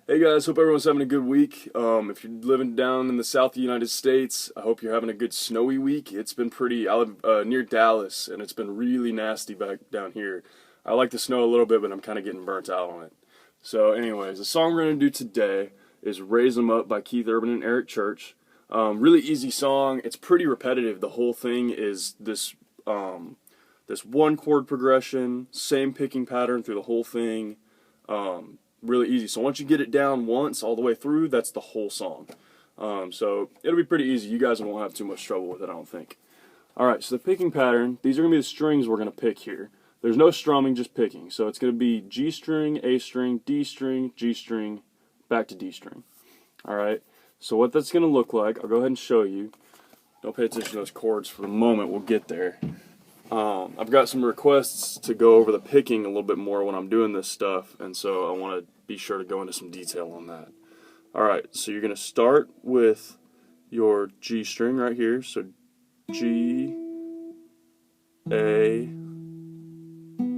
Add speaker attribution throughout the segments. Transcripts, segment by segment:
Speaker 1: Hey guys, hope everyone's having a good week. If you're living down in the south of the United States, I hope you're having a good snowy week. It's been pretty, I live near Dallas, and it's been really nasty back down here. I like the snow a little bit, but I'm kind of getting burnt out on it. So anyways, the song we're going to do today is Raise 'Em Up by Keith Urban and Eric Church. Really easy song. It's pretty repetitive. The whole thing is this one chord progression, same picking pattern through the whole thing. Really easy. So once you get it down once all the way through, that's the whole song. So it'll be pretty easy. You guys won't have too much trouble with it, I don't think. Alright, so the picking pattern, these are going to be the strings we're going to pick here. There's no strumming, just picking. So it's going to be G string, A string, D string, G string, back to D string. Alright, so what that's going to look like, I'll go ahead and show you. Don't pay attention to those chords for the moment, we'll get there. I've got some requests to go over the picking a little bit more when I'm doing this stuff, and so I want to be sure to go into some detail on that. Alright, so you're going to start with your G string right here, so G, A,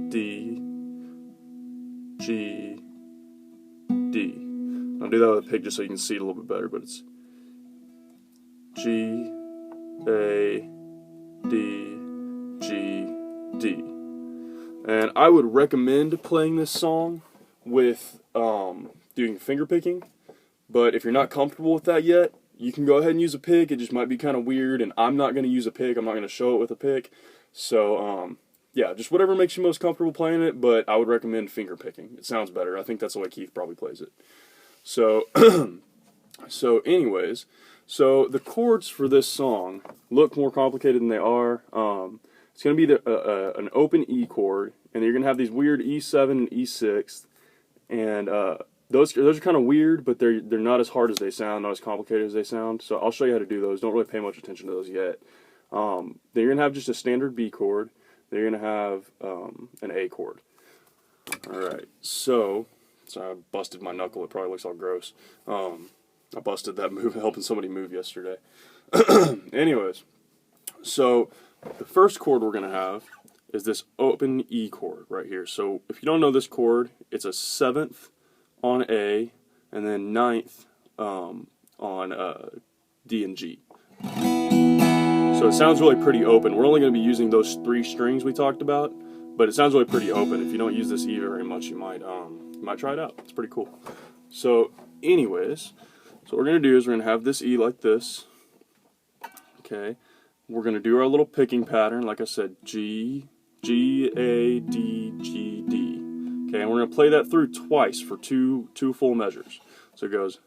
Speaker 1: D, G, D. I'll do that with a pick just so you can see it a little bit better, but it's G, A, D, G, D. And I would recommend playing this song with doing finger picking, but if you're not comfortable with that yet, you can go ahead and use a pick. It just might be kind of weird, and I'm not going to use a pick. I'm not going to show it with a pick. So, yeah, just whatever makes you most comfortable playing it, but I would recommend finger picking. It sounds better. I think that's the way Keith probably plays it. So, anyways, so the chords for this song look more complicated than they are. It's going to be an open E chord, and you're going to have these weird E7 and E6, and those are kind of weird, but they're not as hard as they sound, not as complicated as they sound. So I'll show you how to do those. Don't really pay much attention to those yet. Then you're going to have just a standard B chord. Then you're going to have an A chord. All right. So I busted my knuckle. It probably looks all gross. I busted that move helping somebody move yesterday. Anyways, so the first chord we're going to have is this open E chord right here. So if you don't know this chord, it's a 7th on A and then 9th on D and G. So it sounds really pretty open. We're only going to be using those 3 strings we talked about, but it sounds really pretty open. If you don't use this E very much, you might try it out. It's pretty cool. So anyways, so what we're going to do is we're going to have this E like this. Okay. We're going to do our little picking pattern, like I said, G, G, A, D, G, D. Okay, and we're going to play that through twice for two full measures. So it goes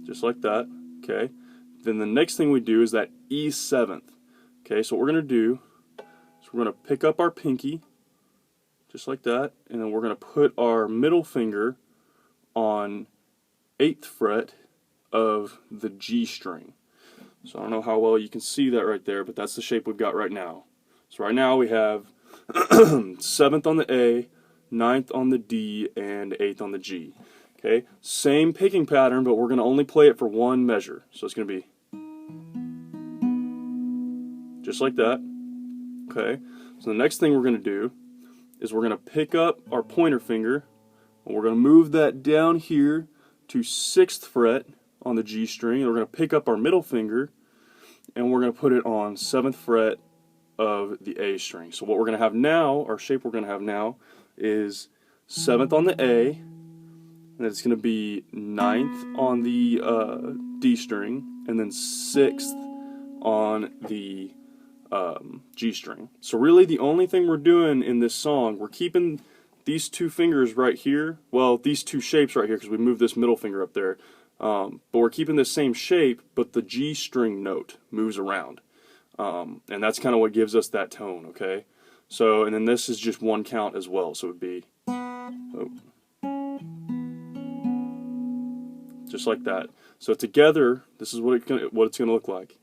Speaker 1: just like that. Okay. Then the next thing we do is that E7th. Okay, so what we're going to do is we're going to pick up our pinky, just like that, and then we're going to put our middle finger on 8th fret of the G string. So I don't know how well you can see that right there, but that's the shape we've got right now. So right now we have 7th on the A, 9th on the D, and 8th on the G. Okay, same picking pattern, but we're going to only play it for one measure. So it's going to be just like that. Okay, so the next thing we're going to do is we're going to pick up our pointer finger, and we're going to move that down here to 6th fret on the G string, and we're going to pick up our middle finger, and we're going to put it on 7th fret of the A string. So what we're going to have now, our shape we're going to have now, is 7th on the A, and it's going to be 9th on the D string, and then 6th on the G string. So really the only thing we're doing in this song, we're keeping these 2 fingers right here, well, these 2 shapes right here, because we moved this middle finger up there, but we're keeping the same shape, but the G string note moves around. And that's kind of what gives us that tone, okay? So, and then this is just one count as well, so it would be just like that. So together, this is what it's gonna look like.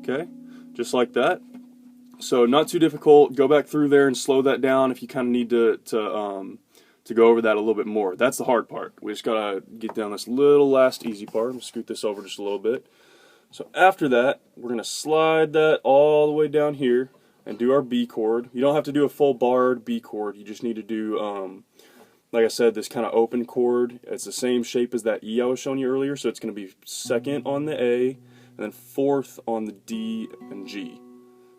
Speaker 1: Okay, just like that. So not too difficult. Go back through there and slow that down if you kind of need to go over that a little bit more. That's the hard part. We just gotta get down this little last easy part. I'm gonna scoot this over just a little bit. So after that, we're going to slide that all the way down here and do our B chord. You don't have to do a full barred B chord. You just need to do, like I said, this kind of open chord. It's the same shape as that E I was showing you earlier, so it's going to be second on the A, and then fourth on the D and G.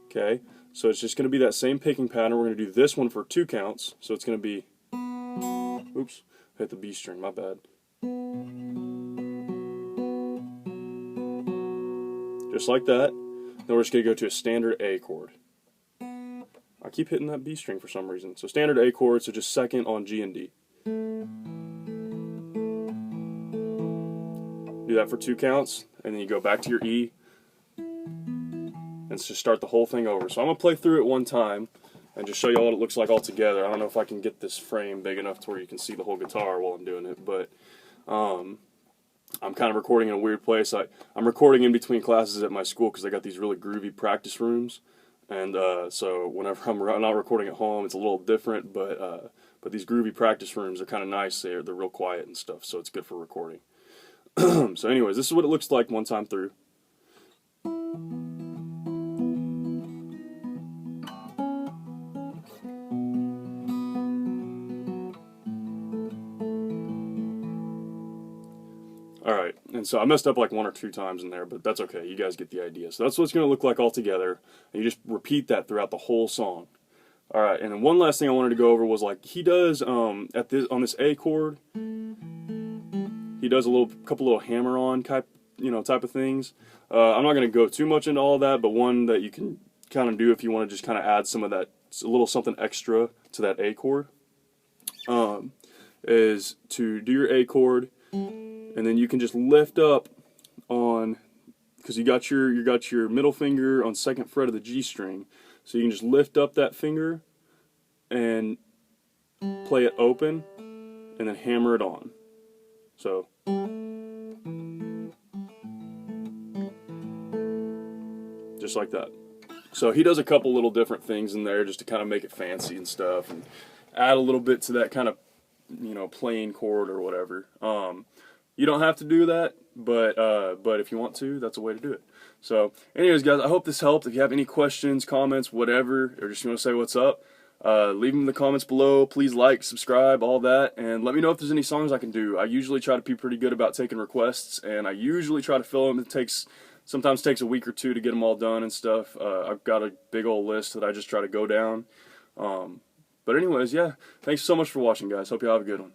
Speaker 1: Okay, so it's just going to be that same picking pattern. We're going to do this one for 2 counts, so it's going to be, oops, hit the B string, my bad. Just like that. Then we're just going to go to a standard A chord. I keep hitting that B string for some reason. So standard A chord, so just second on G and D. Do that for 2 counts, and then you go back to your E, and just start the whole thing over. So I'm going to play through it one time, and just show you what it looks like all together. I don't know if I can get this frame big enough to where you can see the whole guitar while I'm doing it, but I'm kind of recording in a weird place. I'm recording in between classes at my school because I got these really groovy practice rooms, and so whenever I'm not recording at home, it's a little different. But these groovy practice rooms are kind of nice. They're real quiet and stuff, so it's good for recording. So, anyways, this is what it looks like one time through. Alright, and so I messed up like 1 or 2 times in there, but that's okay. You guys get the idea. So that's what it's going to look like all together, and you just repeat that throughout the whole song. Alright, and then one last thing I wanted to go over was, like, he does, on this A chord, he does a couple little hammer-on type of things. I'm not going to go too much into all that, but one that you can kind of do if you want to just kind of add some of that, a little something extra to that A chord, is to do your A chord, and then you can just lift up on, because you got your middle finger on 2nd fret of the G string, so you can just lift up that finger and play it open, and then hammer it on. So just like that. So he does a couple little different things in there just to kind of make it fancy and stuff, and add a little bit to that kind of, plain chord or whatever. You don't have to do that, but if you want to, that's a way to do it. So, anyways, guys, I hope this helped. If you have any questions, comments, whatever, or just want to say what's up, leave them in the comments below. Please like, subscribe, all that, and let me know if there's any songs I can do. I usually try to be pretty good about taking requests, and I usually try to fill them. Sometimes takes a week or 2 to get them all done and stuff. I've got a big old list that I just try to go down. But anyways, yeah, thanks so much for watching, guys. Hope you all have a good one.